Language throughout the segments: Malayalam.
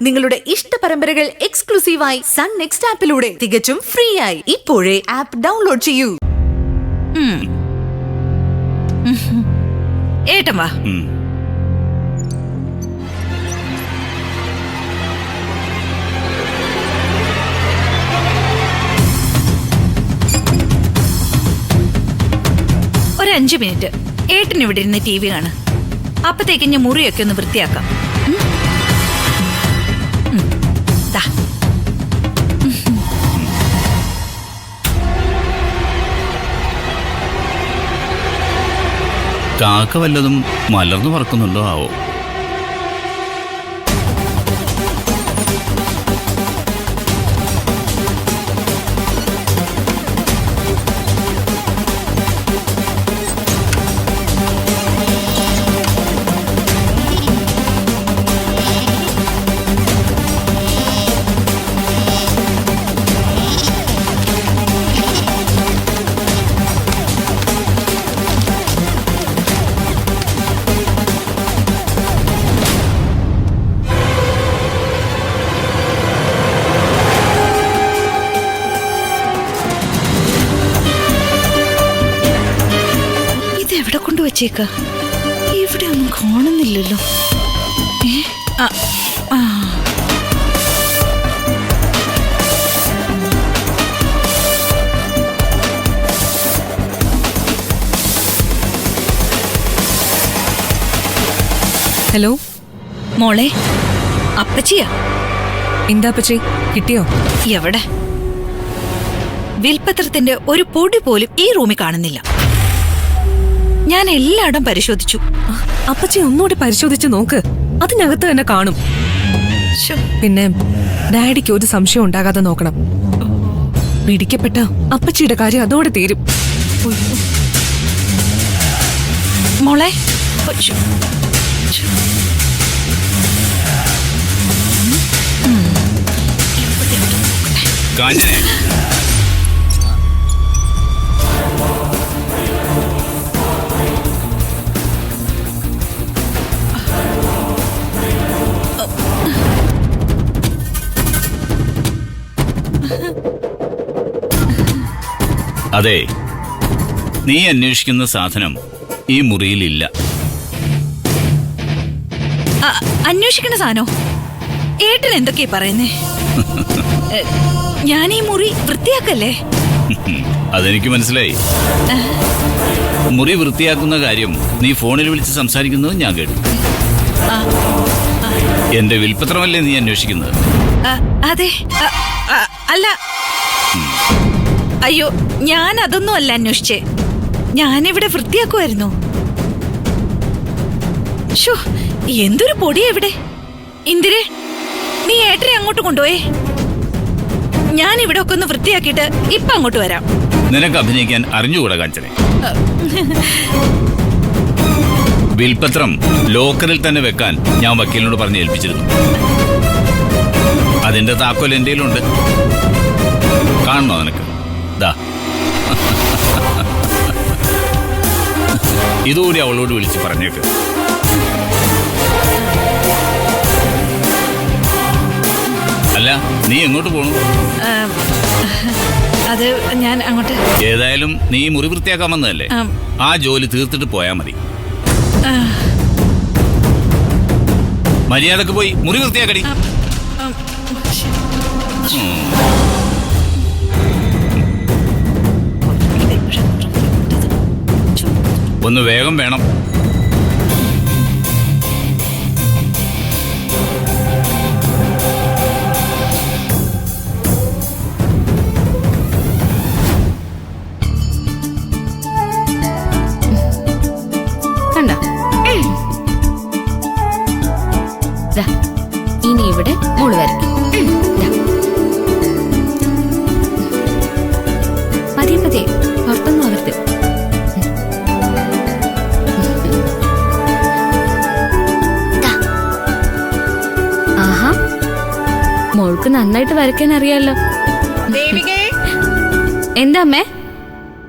നിങ്ങളുടെ ഇഷ്ട പരമ്പരകൾ എക്സ്ക്ലൂസീവായി സൺ നെക്സ്റ്റ് ആപ്പിലൂടെ തികച്ചും ഫ്രീ ആയി ഇപ്പോഴേ ആപ്പ് ഡൗൺലോഡ് ചെയ്യൂ. ഏട്ടൻ വാ. ഒരു 5 മിനിറ്റ് ഏട്ടൻ ഇവിടെ ഇരുന്ന് TV കാണാം. അപ്പത്തേക്ക് ഞാൻ മുറിയൊക്കെ ഒന്ന് വൃത്തിയാക്കാം. കാക്ക വല്ലതും മലർന്നു പറക്കുന്നുണ്ടോ ആവോ? എവിടെ കൊണ്ടുവച്ചേക്ക? ഇവിടെ ഒന്നും കാണുന്നില്ലല്ലോ. ഹലോ മോളെ, അപ്പച്ചിയാ? എന്താ അപ്പച്ചി, കിട്ടിയോ? എവിടെ? വിൽപത്രത്തിന്റെ ഒരു പൊടി പോലും ഈ റൂമിൽ കാണുന്നില്ല. ഞാൻ എല്ലായിടും പരിശോധിച്ചു. അപ്പച്ചി ഒന്നുകൂടി പരിശോധിച്ച് നോക്ക്, അതിനകത്ത് തന്നെ കാണും. പിന്നെ ഡാഡിക്ക് ഒരു സംശയം ഉണ്ടാകാതെ നോക്കണം. പിടിക്കപ്പെട്ട അപ്പച്ചിയുടെ കാര്യം അതോടെ തീരും. മോളെ, കാഞ്ചനെ, അതെ, നീ അന്വേഷിക്കുന്ന സാധനം ഈ മുറിയിലില്ല. അന്വേഷിക്കണ സാധനോ? ഏട്ടൻ എന്തൊക്കെയാ പറയുന്നേ? ഞാൻ ഈ മുറി വൃത്തിയാക്കല്ലേ? അതെനിക്ക് മനസ്സിലായി. മുറി വൃത്തിയാക്കുന്ന കാര്യം നീ ഫോണിൽ വിളിച്ച് സംസാരിക്കുന്നത് ഞാൻ കേട്ടു. എന്റെ വിൽപത്രമല്ലേ നീ അന്വേഷിക്കുന്നത്? അതെ. അല്ല, അയ്യോ, ഞാൻ അതൊന്നും അല്ല അന്വേഷിച്ചേ. ഞാനിവിടെ വൃത്തിയാക്കുമായിരുന്നു. എന്തൊരു പൊടിയാ ഇവിടെ. ഇന്ദിരേ, നീ ഏട്ടനെ അങ്ങോട്ട് കൊണ്ടുപോയേ. ഞാൻ ഇവിടെ ഒക്കെ ഒന്ന് വൃത്തിയാക്കിയിട്ട് ഇപ്പൊ അങ്ങോട്ട് വരാം. നിനക്ക് അഭിനയിക്കാൻ അറിഞ്ഞുകൂടാ കാഞ്ചനെ. വിൽപത്രം ലോക്കറിൽ തന്നെ വെക്കാൻ ഞാൻ വക്കീലിനോട് പറഞ്ഞ് ഏൽപ്പിച്ചിരുന്നു. അതിന്റെ താക്കോൽ എന്റെ കയ്യിലുണ്ട്. കാണണോ നിനക്ക്? ദാ, ഇതുകൂടി അവളോട് വിളിച്ച് പറഞ്ഞേക്ക്. അല്ല, നീ എങ്ങോട്ട് പോണു? അത് ഞാൻ അങ്ങോട്ട്. ഏതായാലും നീ മുറി വൃത്തിയാക്കാൻ വന്നതല്ലേ, ആ ജോലി തീർത്തിട്ട് പോയാ മതി. മര്യാദക്ക് പോയി മുറി വൃത്തിയാക്കടി. ഒന്ന് വേഗം വേണം. ഇനി ഇവിടെ മുള് വരയ്ക്കും. പതിയെ പതിയെ, പുറത്തൊന്നും ആവരുത്. ആഹാ, മോൾക്ക് നന്നായിട്ട് വരയ്ക്കാൻ അറിയാലോ. എന്താ അമ്മേ?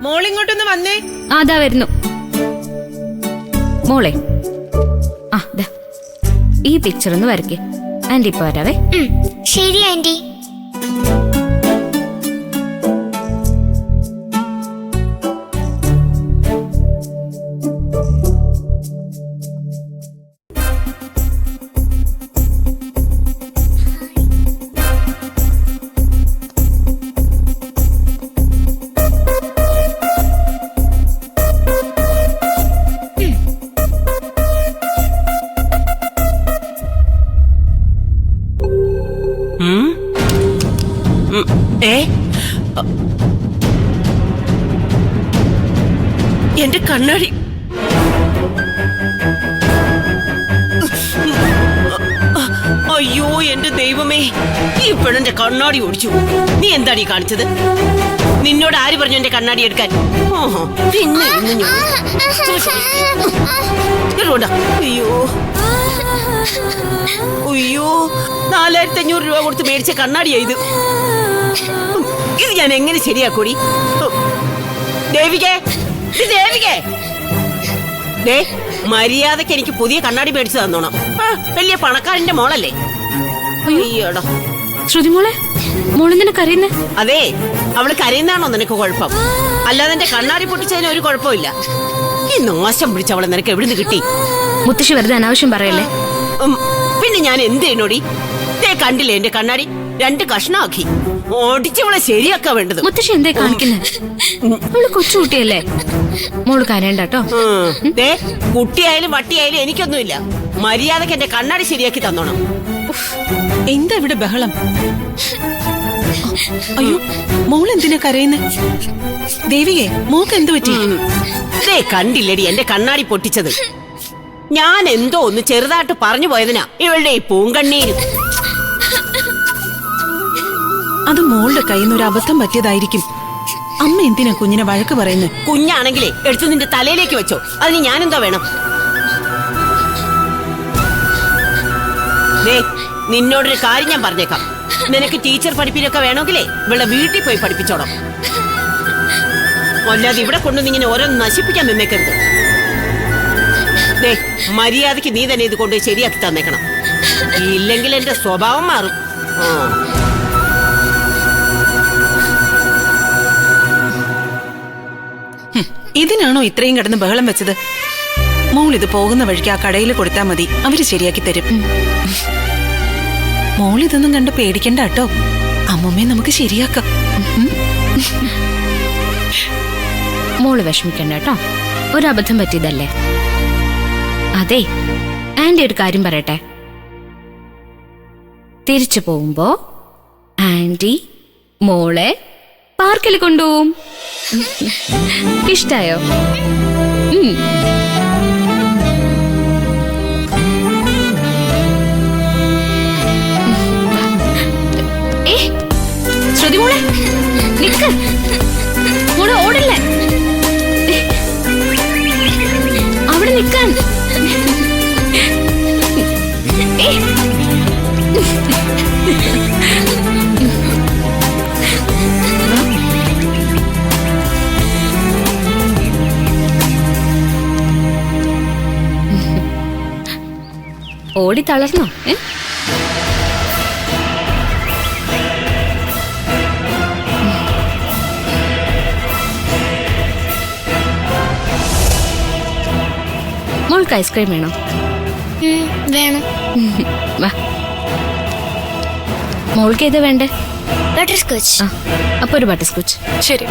മോളിങ്ങോട്ടൊന്ന് വന്നേ. അതാ വരുന്നു. മോളെ, ഈ പിക്ചർ ഒന്ന് വരയ്ക്കേ. ആന്റി ഇപ്പൊ വരാവേ. ശരി ആന്റി. എന്റെ കണ്ണാടി. അയ്യോ എന്റെ ദൈവമേ, ഈ പെണ്ണിന്റെ കണ്ണാടി ഓടിച്ചു. നീ എന്താടി കാണിച്ചത്? നിന്നോട് ആര് പറഞ്ഞു എന്റെ കണ്ണാടി എടുക്കാൻ? പിന്നെ അയ്യോ അയ്യോ 4500 രൂപ കൊടുത്ത് മേടിച്ച കണ്ണാടിയാ ഇത്. ഇത് ഞാൻ എങ്ങനെ ശരിയാക്കൂടി? ദേവികേ, ദേവികേ, ദേ മര്യാദക്ക് എനിക്ക് പുതിയ കണ്ണാടി മേടിച്ചു തന്നോണം. വലിയ പണക്കാരന്റെ മോളല്ലേ? അയ്യോടാ. ശ്രുതി മോളെ, മോളെന്തിനാ കരയുന്നേ? അതെ, അവള് കരയുന്നതാണോ നിനക്ക് കുഴപ്പം? അല്ലാതെ എന്റെ കണ്ണാടി പൊട്ടിച്ചതിന് ഒരു കുഴപ്പമില്ല. ഈ നാശം പിടിച്ച അവളെ നിനക്ക് എവിടുന്ന് കിട്ടി? മുത്തശ്ശി വെറുതെ അനാവശ്യം പറയല്ലേ. പിന്നെ ഞാൻ എന്ത് ചെയ്യണോടി? ദേ കണ്ടില്ലേ എന്റെ കണ്ണാടി 2 കഷ്ണാക്കി. ഓടിച്ചവളെ ശരിയാക്കാ വേണ്ടത്. മുത്തശ്ശി എന്തേ കാണിക്കുന്നത്? അവള് കൊച്ചുകുട്ടിയല്ലേ, മോള് കരയണ്ട കേട്ടോ. ദേ കുട്ടിയായാലും വട്ടിയായാലും എനിക്കൊന്നുമില്ല. മര്യാദക്ക് എന്റെ കണ്ണാടി ശരിയാക്കി തന്നോണം. എന്താ ഇവിടെ ബഹളം? അയ്യോ, മോൾ എന്തിനാ കരയുന്നേ? ദേവികേ, മോക്ക് എന്ത് പറ്റി? ദേ കണ്ടില്ലടി എന്റെ കണ്ണാടി പൊട്ടിച്ചത്. ഞാൻ എന്തോ ഒന്ന് ചെറുതായിട്ട് പറഞ്ഞു പോയതിനാ ഇവളുടെ ഈ പൂങ്കണ്ണീര്. അത് മോളുടെ കയ്യിൽ നിന്ന് ഒരു അബദ്ധം പറ്റിയതായിരിക്കും. അമ്മ എന്തിനാ കുഞ്ഞിനെ വഴക്ക് പറയുന്നത്? കുഞ്ഞാണെങ്കിലേ എടുത്ത് നിന്റെ തലയിലേക്ക് വെച്ചോ. അതിന് ഞാനെന്തോ വേണം? ദേ നിന്നോടൊരു കാര്യം ഞാൻ പറഞ്ഞേക്കാം. നിനക്ക് ടീച്ചർ പഠിപ്പിനൊക്കെ വേണമെങ്കിലേ ഇവളുടെ വീട്ടിൽ പോയി പഠിപ്പിച്ചോണം. അല്ലാതെ ഇവിടെ കൊണ്ടുവന്ന് ഇങ്ങനെ ഓരോന്ന് നശിപ്പിക്കാൻ നിന്നേക്കരുത്. ദേ മര്യാദക്ക് നീ തന്നെ ഇത് കൊണ്ട് ശരിയാക്കി തന്നേക്കണം. ഇല്ലെങ്കിൽ എന്റെ സ്വഭാവം മാറും. ഇതിനാണോ ഇത്രയും കിടന്ന് ബഹളം വെച്ചത്? മോൾ ഇത് പോകുന്ന വഴിക്ക് ആ കടയിൽ കൊടുത്താൽ മതി, അവര് ശരിയാക്കി തരും. മോൾ ഇതൊന്നും കണ്ട് പേടിക്കണ്ട കേട്ടോ. അമ്മമ്മയെ നമുക്ക് ശരിയാക്കാം. മോള് വിഷമിക്കണ്ട കേട്ടോ, ഒരബദ്ധം പറ്റിയതല്ലേ. അതെ, ആന്റി ഒരു കാര്യം പറയട്ടെ. തിരിച്ചു പോകുമ്പോ ആന്റി മോളെ പാർക്കിൽ കൊണ്ടുപോകും. ഇഷ്ടായോ? ശ്രുതി മോളെ നിക്ക്, മോളെ ഓടല്ലേ, അവിടെ നിക്കാൻ. ഓടി തളർന്നോ? മോൾക്ക് ഐസ്ക്രീം വേണോ? വേണം. വാ, മോൾക്ക് ഏതാ വേണ്ടേ? Butter scotch. അപ്പൊ ഒരു ബട്ടർ സ്കോച്ച്. ശരി.